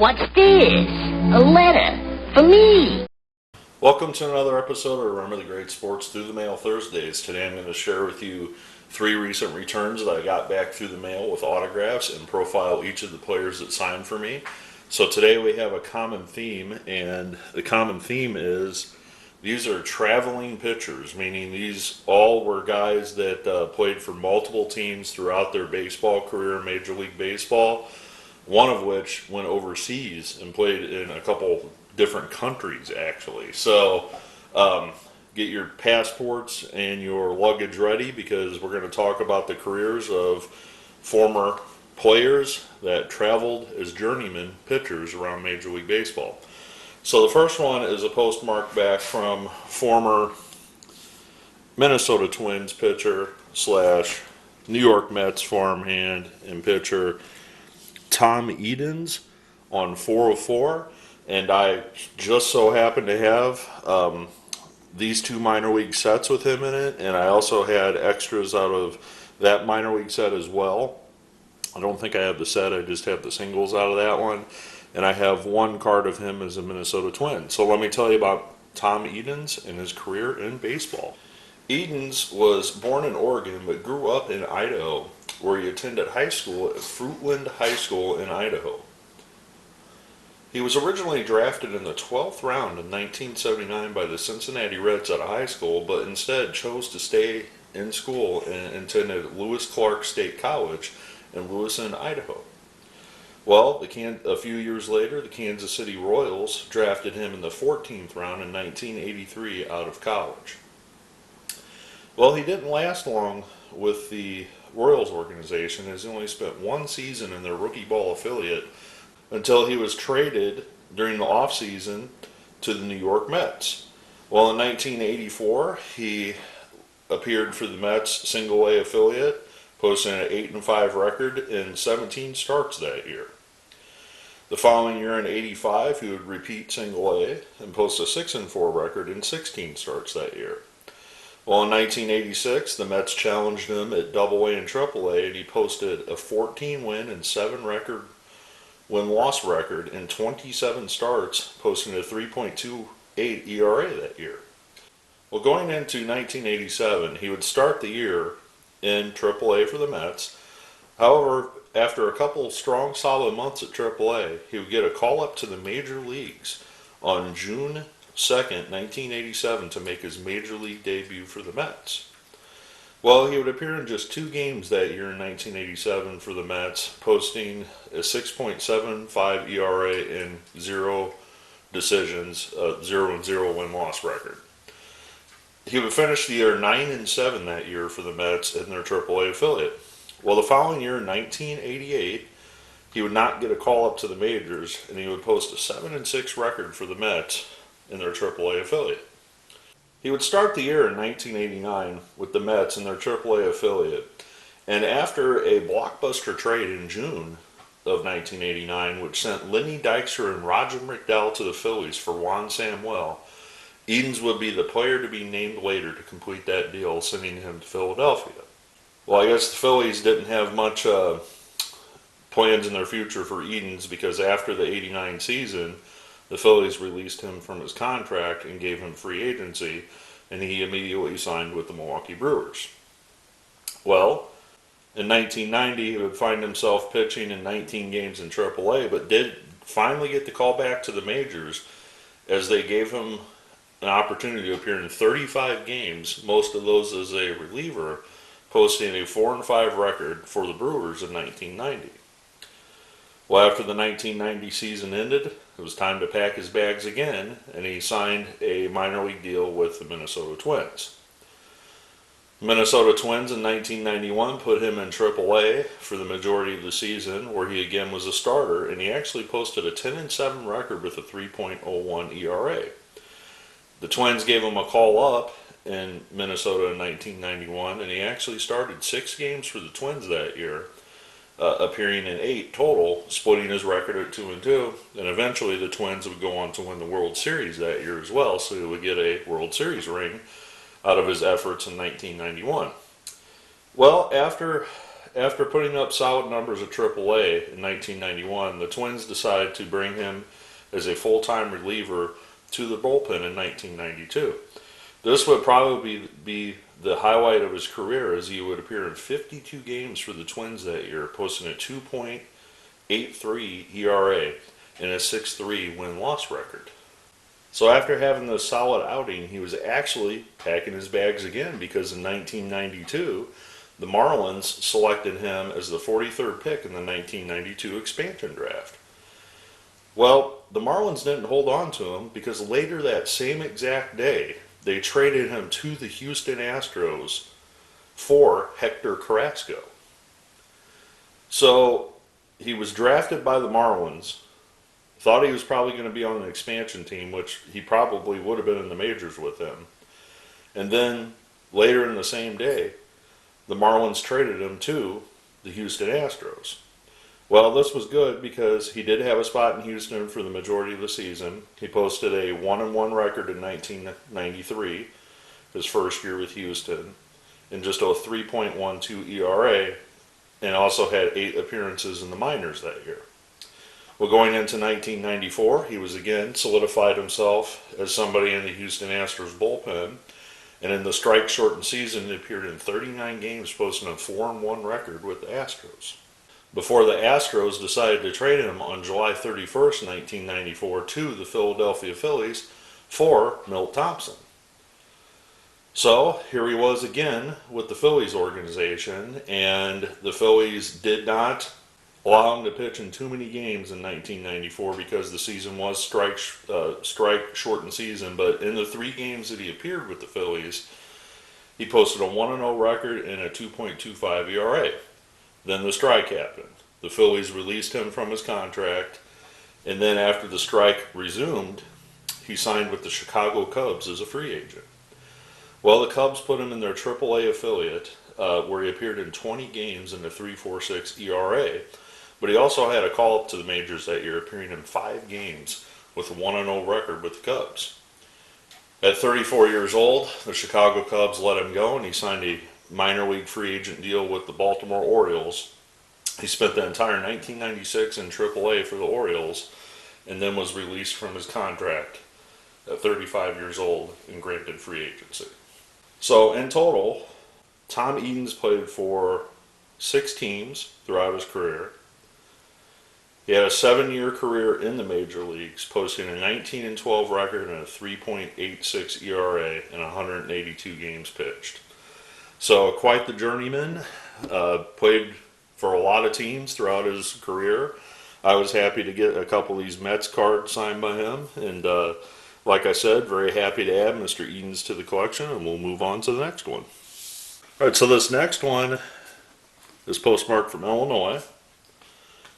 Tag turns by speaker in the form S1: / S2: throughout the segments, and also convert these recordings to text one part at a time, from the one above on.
S1: What's this? A letter for me.
S2: Welcome to another episode of Remember the Great Sports Through the Mail Thursdays. Today I'm going to share with you 3 recent returns that I got back through the mail with autographs and profile each of the players that signed for me. So today we have a common theme, and the common theme is these are traveling pitchers, meaning these all were guys that played for multiple teams throughout their baseball career in Major League Baseball, one of which went overseas and played in a couple different countries actually. So get your passports and your luggage ready, because we're going to talk about the careers of former players that traveled as journeyman pitchers around Major League Baseball. So the first one is a postmark back from former Minnesota Twins pitcher slash New York Mets farmhand and pitcher Tom Edens on 404. And I just so happen to have these 2 minor league sets with him in it, and I also had extras out of that minor league set as well. I don't think I have the set, I just have the singles out of that one. And I have 1 card of him as a Minnesota Twin. So let me tell you about Tom Edens and his career in baseball. Edens was born in Oregon but grew up in Idaho, where he attended high school at Fruitland High School in Idaho. He was originally drafted in the 12th round in 1979 by the Cincinnati Reds out of high school, but instead chose to stay in school and attended Lewis Clark State College in Lewiston, Idaho. Well, a few years later, the Kansas City Royals drafted him in the 14th round in 1983 out of college. Well, he didn't last long with the Royals organization, as he only spent 1 season in their rookie ball affiliate until he was traded during the offseason to the New York Mets. Well, in 1984, he appeared for the Mets single-A affiliate, posting an 8-5 record in 17 starts that year. The following year in 85, he would repeat single-A and post a 6-4 record in 16 starts that year. Well, in 1986, the Mets challenged him at Double-A and Triple-A, and he posted a 14-win and 7 record win-loss record in 27 starts, posting a 3.28 ERA that year. Well, going into 1987, he would start the year in AAA for the Mets. However, after a couple strong, solid months at AAA, he would get a call up to the major leagues on June 2nd, 1987, to make his major league debut for the Mets. Well, he would appear in just 2 games that year in 1987 for the Mets, posting a 6.75 ERA and 0 decisions, 0-0 win-loss record. He would finish the year 9-7 that year for the Mets in their AAA affiliate. Well, the following year, in 1988, he would not get a call up to the majors, and he would post a 7-6 record for the Mets in their AAA affiliate. He would start the year in 1989 with the Mets in their AAA affiliate, and after a blockbuster trade in June of 1989, which sent Lenny Dykstra and Roger McDowell to the Phillies for Juan Samuel, Edens would be the player to be named later to complete that deal, sending him to Philadelphia. Well, I guess the Phillies didn't have much plans in their future for Edens, because after the 89 season, the Phillies released him from his contract and gave him free agency, and he immediately signed with the Milwaukee Brewers. Well, in 1990, he would find himself pitching in 19 games in AAA, but did finally get the call back to the majors, as they gave him an opportunity to appear in 35 games, most of those as a reliever, posting a 4-5 record for the Brewers in 1990. Well, after the 1990 season ended, it was time to pack his bags again, and he signed a minor league deal with the Minnesota Twins. The Minnesota Twins in 1991 put him in AAA for the majority of the season, where he again was a starter, and he actually posted a 10-7 record with a 3.01 ERA. The Twins gave him a call up in Minnesota in 1991, and he actually started 6 games for the Twins that year, appearing in 8 total, splitting his record at 2-2, and eventually the Twins would go on to win the World Series that year as well, so he would get a World Series ring out of his efforts in 1991. Well, after after putting up solid numbers at AAA in 1991, the Twins decided to bring him as a full-time reliever to the bullpen in 1992. This would probably be the highlight of his career, as he would appear in 52 games for the Twins that year, posting a 2.83 ERA and a 6.3 win-loss record. So after having this solid outing, he was actually packing his bags again, because in 1992, the Marlins selected him as the 43rd pick in the 1992 expansion draft. Well, the Marlins didn't hold on to him, because later that same exact day, they traded him to the Houston Astros for Hector Carrasco. So he was drafted by the Marlins, thought he was probably going to be on an expansion team, which he probably would have been in the majors with him. And then later in the same day, the Marlins traded him to the Houston Astros. Well, this was good, because he did have a spot in Houston for the majority of the season. He posted a 1-1 record in 1993, his first year with Houston, and just a 3.12 ERA, and also had 8 appearances in the minors that year. Well, going into 1994, he was again solidified himself as somebody in the Houston Astros bullpen, and in the strike-shortened season, he appeared in 39 games, posting a 4-1 record with the Astros, before the Astros decided to trade him on July 31st, 1994, to the Philadelphia Phillies for Milt Thompson. So here he was again with the Phillies organization, and the Phillies did not allow him to pitch in too many games in 1994, because the season was strike-shortened season. But in the 3 games that he appeared with the Phillies, he posted a 1-0 record and a 2.25 ERA. Then the strike happened. The Phillies released him from his contract, and then after the strike resumed, he signed with the Chicago Cubs as a free agent. Well, the Cubs put him in their AAA affiliate, where he appeared in 20 games in a 3.46 ERA. But he also had a call-up to the majors that year, appearing in 5 games with a 1-0 record with the Cubs. At 34 years old, the Chicago Cubs let him go, and he signed a minor league free agent deal with the Baltimore Orioles. He spent the entire 1996 in AAA for the Orioles, and then was released from his contract at 35 years old and granted free agency. So in total, Tom Edens played for 6 teams throughout his career. He had a 7-year career in the major leagues, posting a 19-12 record and a 3.86 ERA in 182 games pitched. So quite the journeyman. Played for a lot of teams throughout his career. I was happy to get a couple of these Mets cards signed by him, and like I said, very happy to add Mr. Edens to the collection, and we'll move on to the next one. All right, so this next one is postmarked from Illinois.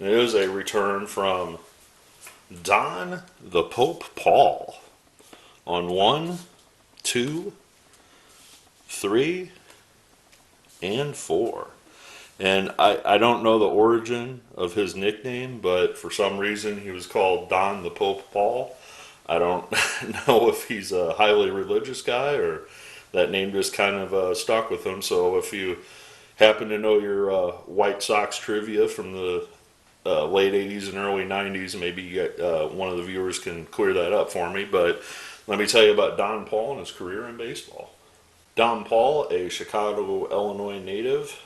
S2: And it is a return from Donn the Pope Pall on 1, 2, 3, and 4. And I don't know the origin of his nickname, but for some reason he was called Donn the Pope Pall. I don't know if he's a highly religious guy or that name just kind of stuck with him. So if you happen to know your White Sox trivia from the late 80s and early 90s, maybe one of the viewers can clear that up for me. But let me tell you about Donn Pall and his career in baseball. Donn Pall, a Chicago, Illinois native,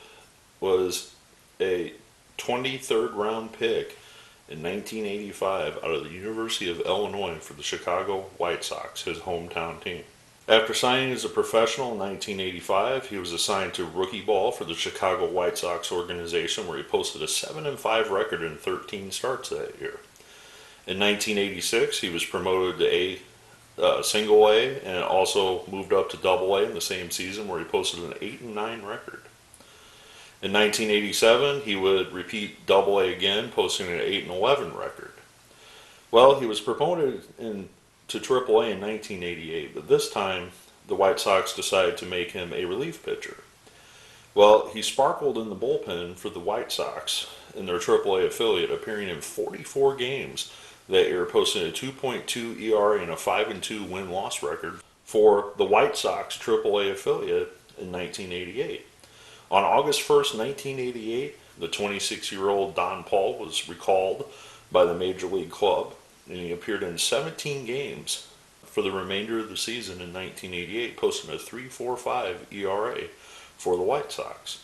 S2: was a 23rd round pick in 1985 out of the University of Illinois for the Chicago White Sox, his hometown team. After signing as a professional in 1985, he was assigned to rookie ball for the Chicago White Sox organization, where he posted a 7-5 record in 13 starts that year. In 1986, he was promoted to single A, and also moved up to double A in the same season, where he posted an 8-9 record. In 1987, he would repeat double A again, posting an 8-11 record. Well, he was promoted to Triple A in 1988, but this time the White Sox decided to make him a relief pitcher. Well, he sparkled in the bullpen for the White Sox in their Triple A affiliate, appearing in 44 games that year, posting a 2.2 ERA and a 5-2 win-loss record for the White Sox Triple A affiliate in 1988. On August 1st, 1988, the 26-year-old Donn Pall was recalled by the Major League Club, and he appeared in 17 games for the remainder of the season in 1988, posting a 3.45 ERA for the White Sox.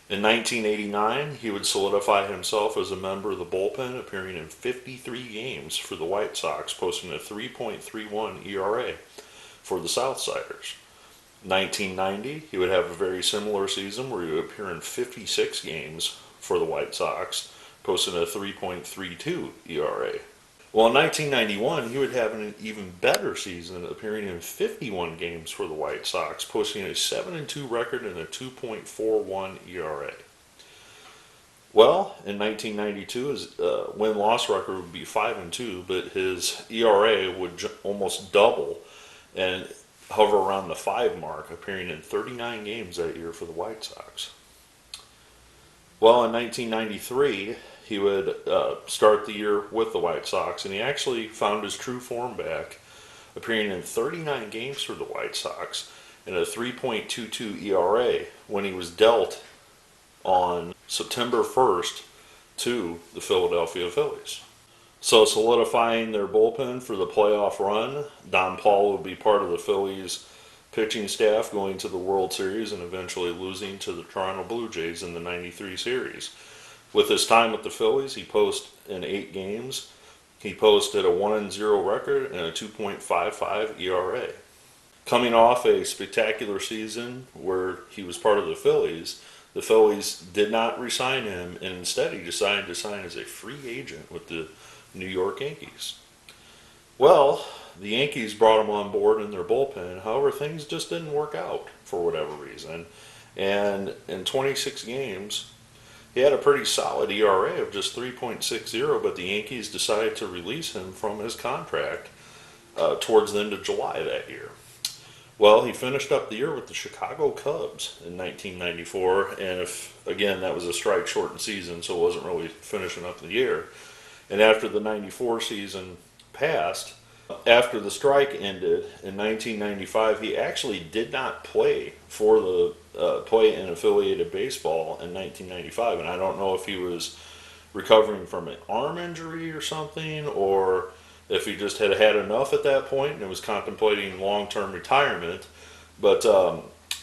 S2: In 1989, he would solidify himself as a member of the bullpen, appearing in 53 games for the White Sox, posting a 3.31 ERA for the Southsiders. 1990, he would have a very similar season where he would appear in 56 games for the White Sox, posting a 3.32 ERA. Well, in 1991, he would have an even better season, appearing in 51 games for the White Sox, posting a 7-2 record and a 2.41 ERA. Well, in 1992, his win-loss record would be 5-2, but his ERA would almost double and hover around the 5 mark, appearing in 39 games that year for the White Sox. Well, in 1993, he would start the year with the White Sox, and he actually found his true form back, appearing in 39 games for the White Sox and a 3.22 ERA when he was dealt on September 1st to the Philadelphia Phillies. So solidifying their bullpen for the playoff run, Donn Pall would be part of the Phillies pitching staff going to the World Series and eventually losing to the Toronto Blue Jays in the 93 series. With his time with the Phillies, he posted in 8 games. He posted a 1-0 record and a 2.55 ERA. Coming off a spectacular season where he was part of the Phillies did not re-sign him, and instead he decided to sign as a free agent with the New York Yankees. Well, the Yankees brought him on board in their bullpen. However, things just didn't work out for whatever reason. And in 26 games, he had a pretty solid ERA of just 3.60, but the Yankees decided to release him from his contract towards the end of July that year. Well, he finished up the year with the Chicago Cubs in 1994, and again, that was a strike-shortened season, so it wasn't really finishing up the year. And after the 94 season passed, after the strike ended in 1995, he actually did not play for the play in affiliated baseball in 1995, and I don't know if he was recovering from an arm injury or something, or if he just had had enough at that point and was contemplating long-term retirement. But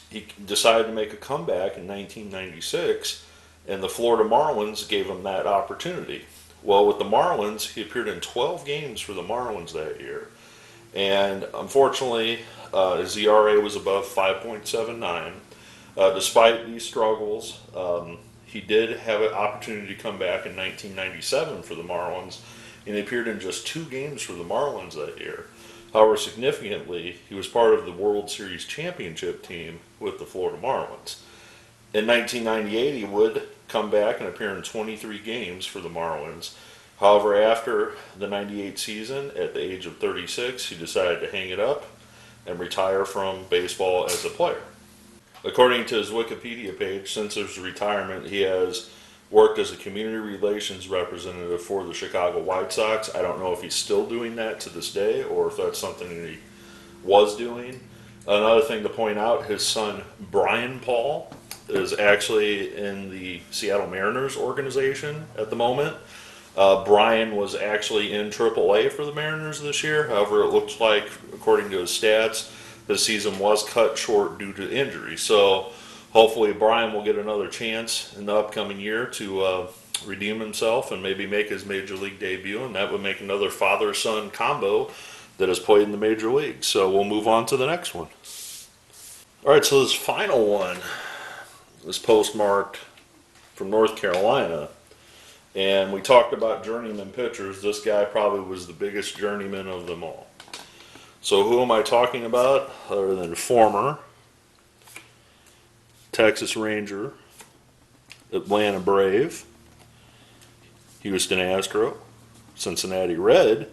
S2: he decided to make a comeback in 1996, and the Florida Marlins gave him that opportunity. Well, with the Marlins, he appeared in 12 games for the Marlins that year. And unfortunately, his ERA was above 5.79. Despite these struggles, he did have an opportunity to come back in 1997 for the Marlins, and he appeared in just 2 games for the Marlins that year. However, significantly, he was part of the World Series championship team with the Florida Marlins. In 1998, he would come back and appear in 23 games for the Marlins. However, after the 98 season, at the age of 36, he decided to hang it up and retire from baseball as a player. According to his Wikipedia page, since his retirement, he has worked as a community relations representative for the Chicago White Sox. I don't know if he's still doing that to this day or if that's something that he was doing. Another thing to point out, his son Brian Pall is actually in the Seattle Mariners organization at the moment. Brian was actually in AAA for the Mariners this year. However, it looks like, according to his stats, the season was cut short due to injury. So hopefully Brian will get another chance in the upcoming year to redeem himself and maybe make his major league debut, and that would make another father-son combo that has played in the major leagues. So we'll move on to the next one. All right, so this final one is postmarked from North Carolina, and we talked about journeyman pitchers. This guy probably was the biggest journeyman of them all. So who am I talking about other than former Texas Ranger, Atlanta Brave, Houston Astro, Cincinnati Red,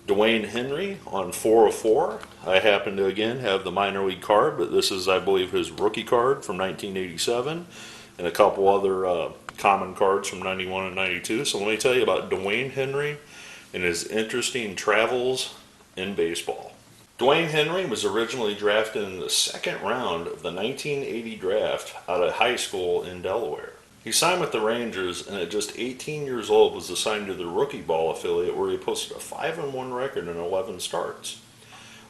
S2: Dwayne Henry on 404. I happen to, again, have the minor league card, but this is, I believe, his rookie card from 1987, and a couple other common cards from 91 and 92. So let me tell you about Dwayne Henry and his interesting travels in baseball. Dwayne Henry was originally drafted in the second round of the 1980 draft out of high school in Delaware. He signed with the Rangers and at just 18 years old was assigned to the rookie ball affiliate where he posted a 5-1 record in 11 starts.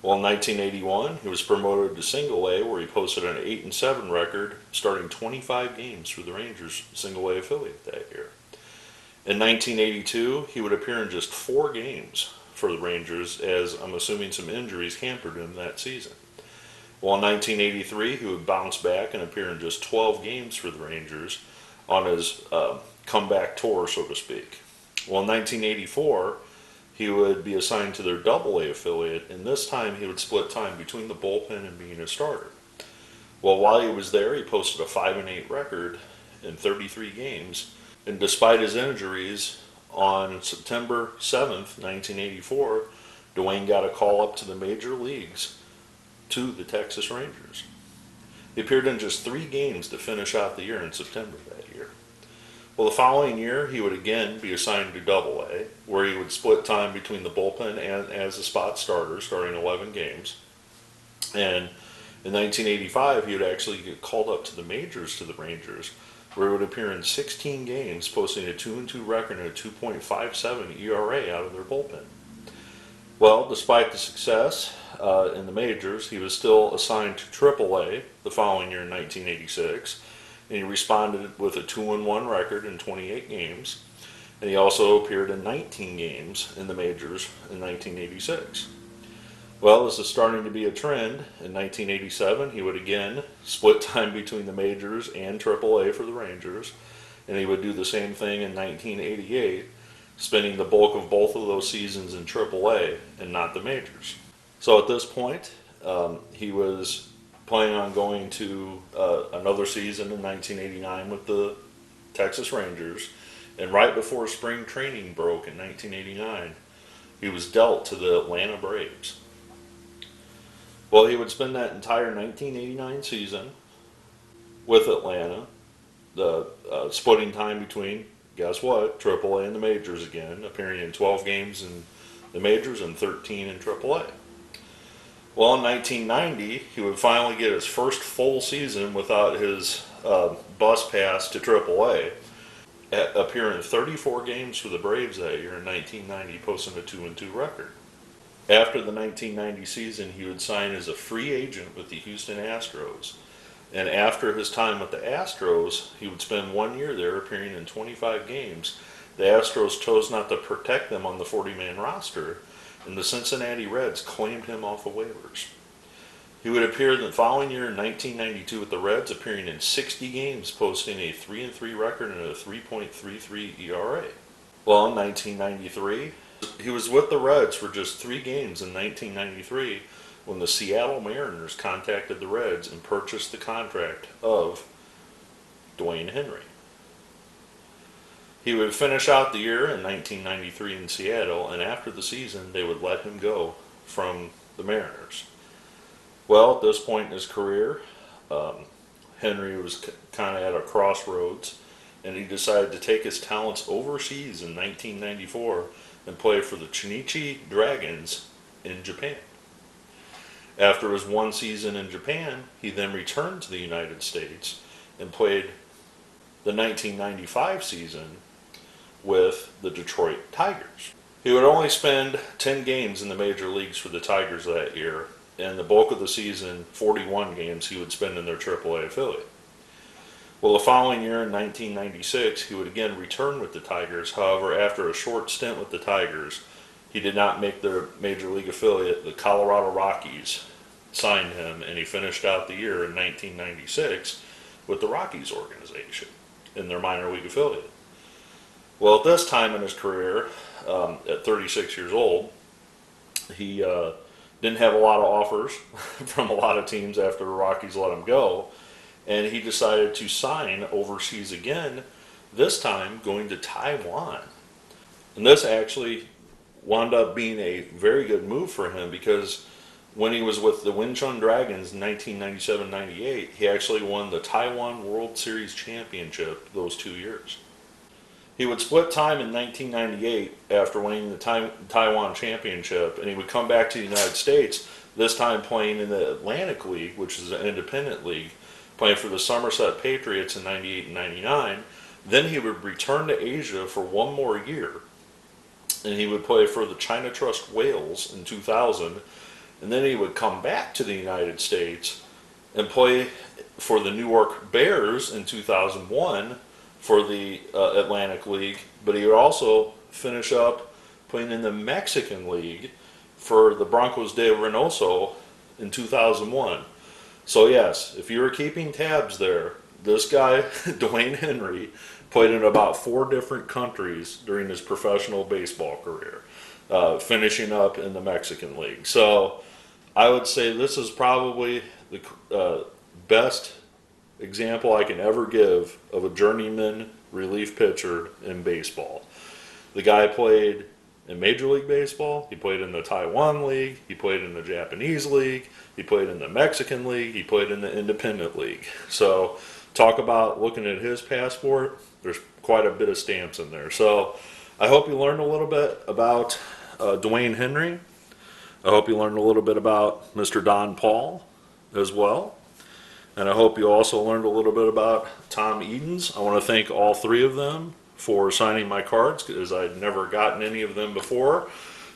S2: Well, in 1981, he was promoted to Single A where he posted an 8-7 record, starting 25 games for the Rangers Single A affiliate that year. In 1982, he would appear in just 4 games for the Rangers, as I'm assuming some injuries hampered him that season. Well, in 1983, he would bounce back and appear in just 12 games for the Rangers on his comeback tour, so to speak. Well, in 1984, he would be assigned to their Double A affiliate, and this time he would split time between the bullpen and being a starter. Well, while he was there, he posted a 5-8 record in 33 games, and despite his injuries, on September 7th, 1984, Dwayne got a call up to the major leagues to the Texas Rangers. He appeared in just 3 games to finish out the year in September that year. Well, the following year, he would again be assigned to Double A, where he would split time between the bullpen and as a spot starter, starting 11 games. And in 1985, he would actually get called up to the majors to the Rangers, where he would appear in 16 games, posting a 2-2 record and a 2.57 ERA out of their bullpen. Well, despite the success in the majors, he was still assigned to AAA the following year in 1986, and he responded with a 2-1 record in 28 games, and he also appeared in 19 games in the majors in 1986. Well, this is starting to be a trend. In 1987, he would again split time between the majors and AAA for the Rangers, and he would do the same thing in 1988, spending the bulk of both of those seasons in AAA and not the majors. So at this point, he was planning on going to another season in 1989 with the Texas Rangers, and right before spring training broke in 1989, he was dealt to the Atlanta Braves. Well, he would spend that entire 1989 season with Atlanta, the splitting time between, guess what, AAA and the majors again, appearing in 12 games in the majors and 13 in AAA. Well, in 1990, he would finally get his first full season without his bus pass to AAA, appearing in 34 games for the Braves that year in 1990, posting a 2-2 record. After the 1990 season, he would sign as a free agent with the Houston Astros. And after his time with the Astros, he would spend 1 year there, appearing in 25 games. The Astros chose not to protect them on the 40-man roster, and the Cincinnati Reds claimed him off of waivers. He would appear the following year in 1992 with the Reds, appearing in 60 games, posting a 3-3 record and a 3.33 ERA. Well, in 1993, he was with the Reds for just 3 games in 1993 when the Seattle Mariners contacted the Reds and purchased the contract of Dwayne Henry. He would finish out the year in 1993 in Seattle, and after the season, they would let him go from the Mariners. Well, at this point in his career, Henry was kind of at a crossroads, and he decided to take his talents overseas in 1994 and play for the Chunichi Dragons in Japan. After his 1 season in Japan, he then returned to the United States and played the 1995 season with the Detroit Tigers. He would only spend 10 games in the major leagues for the Tigers that year, and the bulk of the season, 41 games, he would spend in their AAA affiliate. Well, the following year in 1996, he would again return with the Tigers. However, after a short stint with the Tigers, he did not make their major league affiliate. The Colorado Rockies signed him, and he finished out the year in 1996 with the Rockies organization in their minor league affiliate. Well, at this time in his career, at 36 years old, he didn't have a lot of offers from a lot of teams after the Rockies let him go, and he decided to sign overseas again, this time going to Taiwan. And this actually wound up being a very good move for him, because when he was with the Winchun Dragons in 1997-98, he actually won the Taiwan World Series Championship those 2 years. He would split time in 1998 after winning the Taiwan Championship, and he would come back to the United States, this time playing in the Atlantic League, which is an independent league, playing for the Somerset Patriots in 98 and 99. Then he would return to Asia for one more year, and he would play for the China Trust Wales in 2000, and then he would come back to the United States and play for the New York Bears in 2001 for the Atlantic League, but he would also finish up playing in the Mexican League for the Broncos de Reynoso in 2001. So yes, if you were keeping tabs there, this guy, Dwayne Henry, played in about 4 different countries during his professional baseball career, finishing up in the Mexican League. So I would say this is probably the best example I can ever give of a journeyman relief pitcher in baseball. The guy played in Major League Baseball, he played in the Taiwan League, he played in the Japanese League, he played in the Mexican League, he played in the Independent League. So talk about looking at his passport, there's quite a bit of stamps in there. So I hope you learned a little bit about Dwayne Henry. I hope you learned a little bit about Mr. Donn Pall as well. And I hope you also learned a little bit about Tom Edens. I want to thank all 3 of them for signing my cards, because I'd never gotten any of them before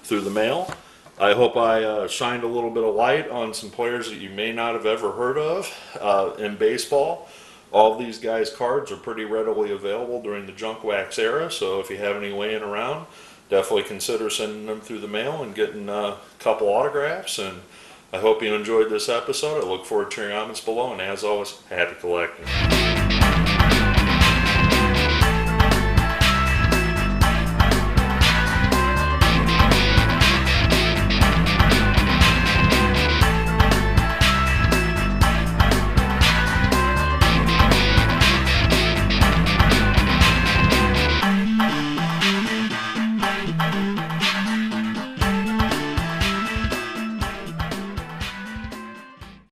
S2: through the mail. I hope I shined a little bit of light on some players that you may not have ever heard of in baseball. All of these guys' cards are pretty readily available during the junk wax era, so if you have any laying around, definitely consider sending them through the mail and getting a couple autographs. And I hope you enjoyed this episode. I look forward to your comments below, and as always, happy collecting.